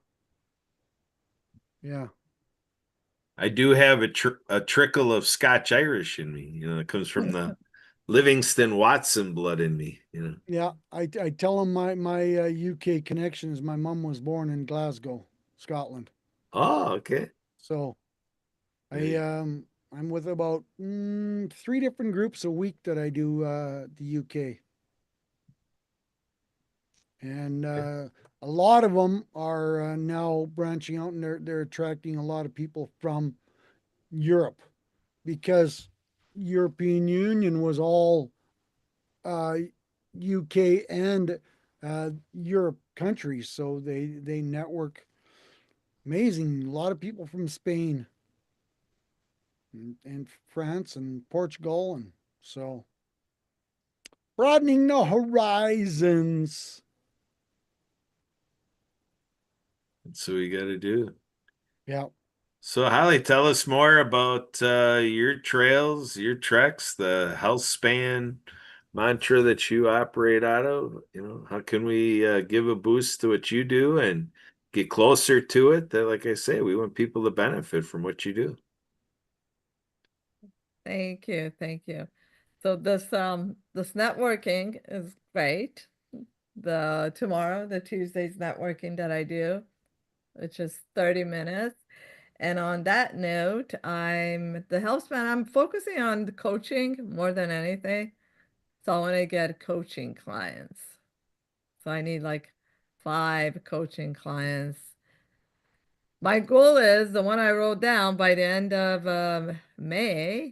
Yeah. I do have a trickle of Scotch Irish in me, it comes from the Livingston Watson blood in me. Yeah. I tell him my UK connection is my mom was born in Glasgow, Scotland. Oh, okay. So There you I'm with about three different groups a week that I do the UK. And go. a lot of them are now branching out and they're attracting a lot of people from Europe because European Union was all UK and Europe countries, so they network amazing. A lot of people from Spain and France and Portugal, and so broadening the horizons. That's what we got to do. Yeah. So, Holly, tell us more about your trails, your treks, the health span mantra that you operate out of. How can we give a boost to what you do and get closer to it? That, like I say, we want people to benefit from what you do. Thank you, thank you. So this networking is great. The Tuesday's networking that I do, which is 30 minutes. And on that note, I'm the health span. I'm focusing on the coaching more than anything. So I want to get coaching clients. So I need like 5 coaching clients. My goal is the one I wrote down by the end of May.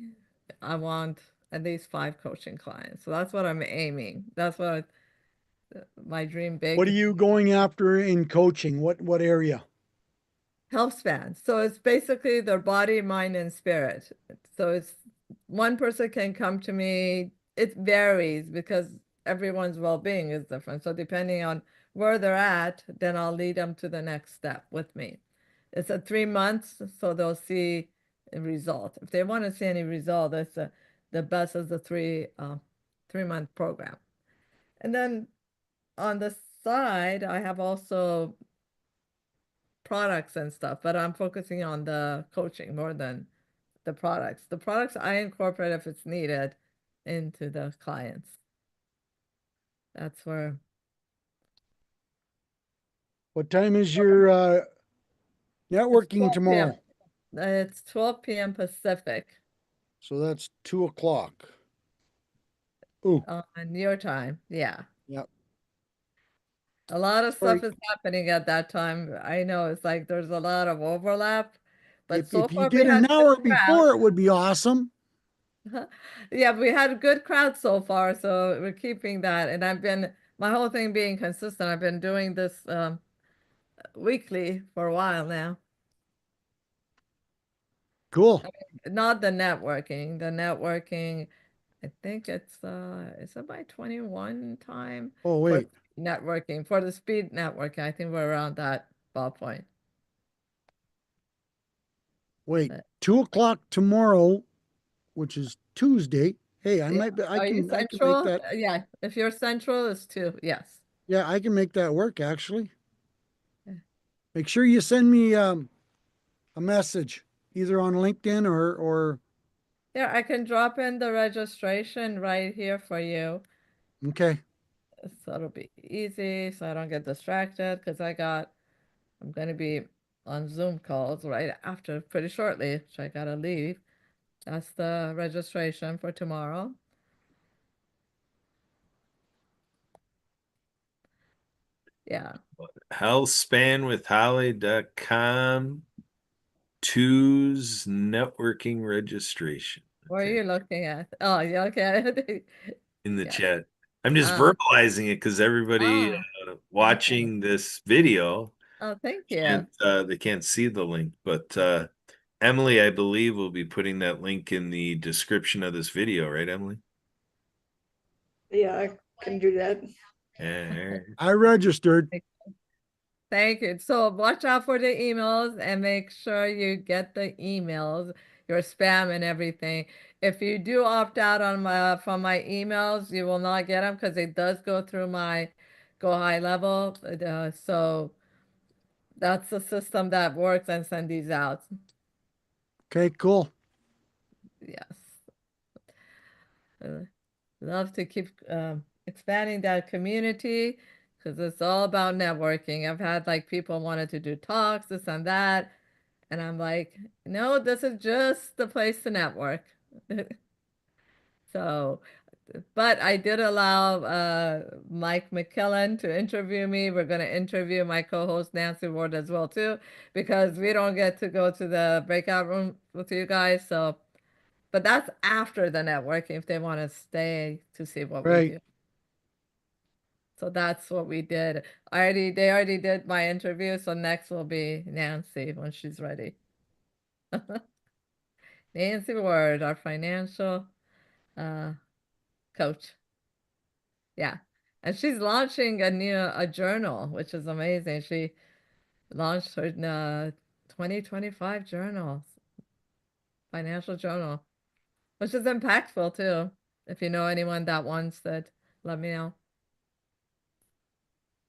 I want at least 5 coaching clients. So that's what I'm aiming. That's what my dream What are big you going after in coaching? What area? health span. So it's basically their body, mind, and spirit. So it's one person can come to me. It varies because everyone's well-being is different. So depending on where they're at, then I'll lead them to the next step with me. It's a 3 months, so they'll see a result. If they want to see any result, it's the best is the 3 month program. And then on the side, I have also products and stuff, but I'm focusing on the coaching more than the products. The products I incorporate if it's needed into the clients. That's where What time is your it's networking 12 p.m. tomorrow? It's 12 p.m. Pacific So that's 2 o'clock. Ooh, on your time. Yeah. yep. A lot of Sorry. stuff is happening at that time. I know it's like there's a lot of overlap, but so If you far we did had an good hour crowd. before, it would be awesome. Yeah, we had a good crowd so far, so we're keeping that. And I've been my whole thing being consistent. I've been doing this weekly for a while now. Cool. Not the networking. The networking, I think it's about 21 time Oh, for wait, networking. For the speed networking, I think we're around that ballpoint. wait. But 2 o'clock tomorrow, which is Tuesday. Hey, I yeah, might be, are you I can make central? that. Yeah, if you're central, it's two. Yes. Yeah, I can make that work actually. Yeah. Make sure you send me a message either on LinkedIn or Yeah, I can drop in the registration right here for you. okay. So it'll be easy so I don't get distracted because I'm going to be on Zoom calls right after pretty shortly, so I got to leave. That's the registration for tomorrow. Yeah. Healthspanwithholly.com. Two's networking registration. What are Okay. you looking at? Oh, yeah, okay. In the Yeah. chat. I'm just Uh, verbalizing it because everybody oh, okay. watching this video Oh, thank you. they can't see the link, but Emily, I believe, will be putting that link in the description of this video, right, Emily? Yeah, I can do that. Yeah. I registered. Thank you. So watch out for the emails and make sure you get the emails, your spam and everything. If you do opt out on my from my emails, you will not get them because it does go through my Go High level. So that's the system that works and send these out. Okay, cool. Yes. Love to keep expanding that community because it's all about networking. I've had like people wanted to do talks, this and that. And I'm like, no, this is just the place to network. So, but I did allow Mike McKillen to interview me. We're going to interview my co-host Nancy Ward as well too, because we don't get to go to the breakout room with you guys. So, but that's after the networking if they want to stay to see what we Right. do. So that's what we did. They already did my interview. So next will be Nancy when she's ready. Nancy Ward, our financial uh, coach. Yeah. And she's launching a journal, which is amazing. She launched her 2025 journal, financial journal, which is impactful too. If you know anyone that wants that, let me know.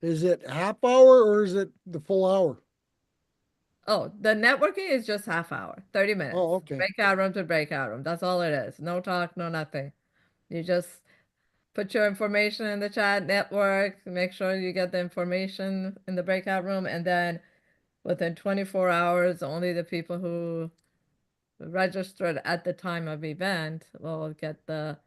Is it half hour or is it the full hour? Oh, the networking is just half hour, 30 minutes. Oh, okay. Breakout room to breakout room. That's all it is. No talk, no nothing. You just put your information in the chat network, make sure you get the information in the breakout room, and then within 24 hours, only the people who registered at the time of event will get the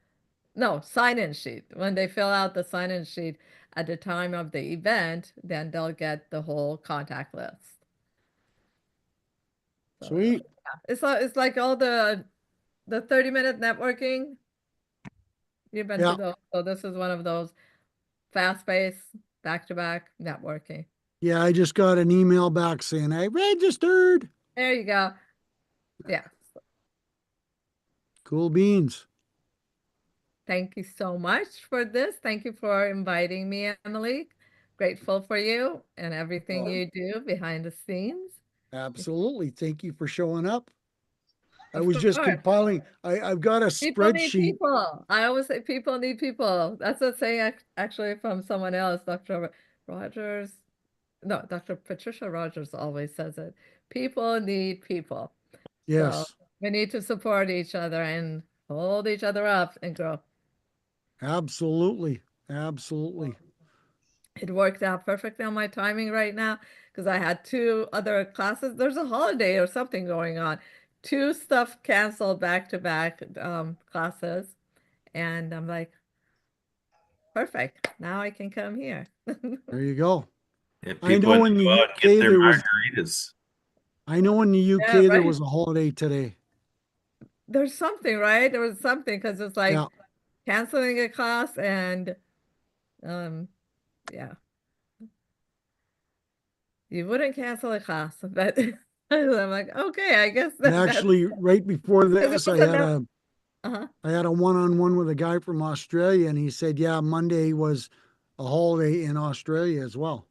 no sign-in sheet. When they fill out the sign-in sheet at the time of the event, then they'll get the whole contact list. So Sweet. yeah, it's like all the 30-minute networking. You've been to Yeah. those, so this is one of those fast-paced, back-to-back networking. Yeah, I just got an email back saying I registered. There you go. Yeah. Cool beans. Thank you so much for this. Thank you for inviting me, Emily. grateful for you and everything Oh, you do behind the scenes. absolutely. Thank you for showing up. I Of was just course. compiling, I've got a People need spreadsheet. people. I always say people need people. That's a saying actually from someone else, Dr. Rogers. No, Dr. Patricia Rogers always says it. People need people. So Yes, we need to support each other and hold each other up and grow. absolutely. Absolutely. It worked out perfectly on my timing right now because I had two other classes. There's a holiday or something going on. Two stuff canceled back to back classes. And I'm like, perfect. Now I can come here. There you go. And I people know want to in the go out and get UK their there was, margaritas. I know in the Yeah, UK there right. was a holiday today. There's something, right? There was something because it's Yeah, like canceling a class and um yeah, you wouldn't cancel a class, but I'm like, okay, I guess and that's actually right before because it this, was enough. Uh-huh. I had a one-on-one with a guy from Australia, and he said, yeah, Monday was a holiday in Australia as well.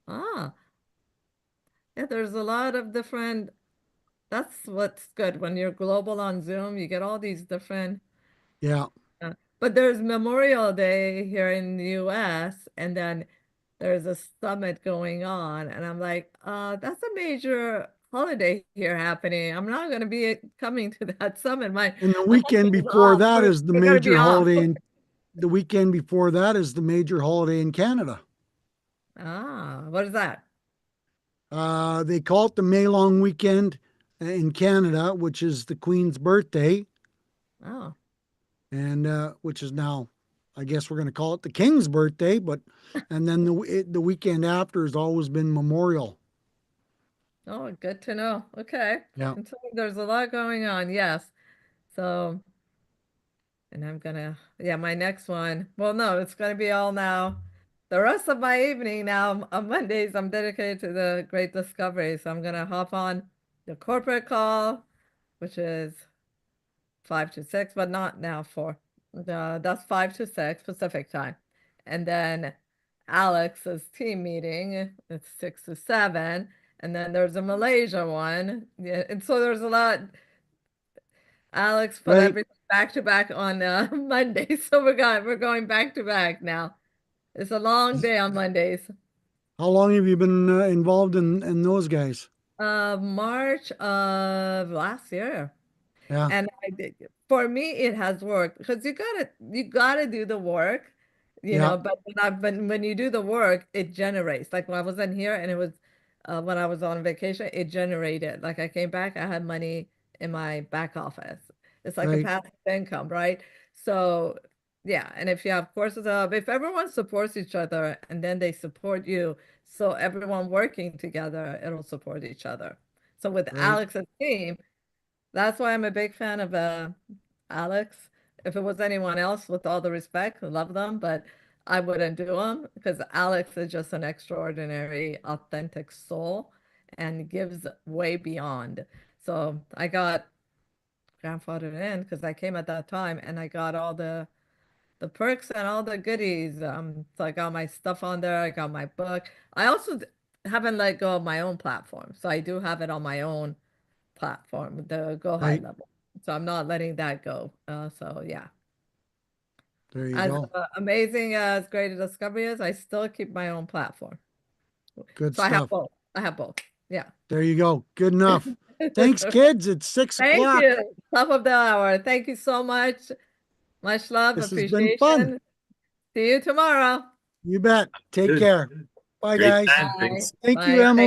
Ah, yeah, there's a lot of different, that's what's good when you're global on Zoom, you get all these different Yeah, but there's Memorial Day here in the US, and then there's a summit going on, and I'm like, that's a major holiday here happening. I'm not going to be coming to that summit. and the My weekend husband is before off. that We're, is the we're going to be major off. holiday in the weekend before that is the major holiday in Canada. Ah, what is that? They call it the May long weekend in Canada, which is the Queen's birthday, Oh, and which is now, I guess we're going to call it the King's birthday. But and then the weekend after has always been Memorial. oh, good to know. Okay. Yeah, And so there's a lot going on. Yes. So, and I'm gonna, yeah, my next one. Well, no, it's gonna be all now. The rest of my evening now on Mondays, I'm dedicated to the Great Discovery. So I'm gonna hop on the corporate call, which is 5 to 6, but not now for that's 5 to 6 Pacific time. And then Alex's team meeting, it's 6 to 7. And then there's a Malaysia one. Yeah, and so there's a lot. Alex put right. everything back to back on Monday, so we're going back to back now. It's a long day on Mondays. How long have you been involved in those guys? March of last year. Yeah, And for me, it has worked because you gotta do the work, yeah, but when you do the work, it generates. Like when I was in here and it was when I was on vacation, it generated. Like I came back, I had money in my back office. It's like a right, passive income, right? So yeah, and if you have courses up, if everyone supports each other and then they support you, so everyone working together, it'll support each other. So with right, Alex's team. That's why I'm a big fan of Alex. If it was anyone else, with all the respect, I love them, but I wouldn't do them because Alex is just an extraordinary, authentic soul and gives way beyond. So I got grandfathered in because I came at that time and I got all the perks and all the goodies. So I got my stuff on there. I got my book. I also haven't let go of my own platform, so I do have it on my own platform, the Go High right. level. So I'm not letting that go. So yeah, There you as go. amazing as Great Discovery is, I still keep my own platform. Good So I have stuff. both. I have both. Yeah. There you go. Good enough. Thanks, kids. It's six Thank o'clock. you. Top of the hour. Thank you so much. Much love, This has been fun. appreciation. See you tomorrow. You bet. Take Good. care. Bye, Great guys. time. Bye. Thanks. Thank you, Bye. Thank Emily.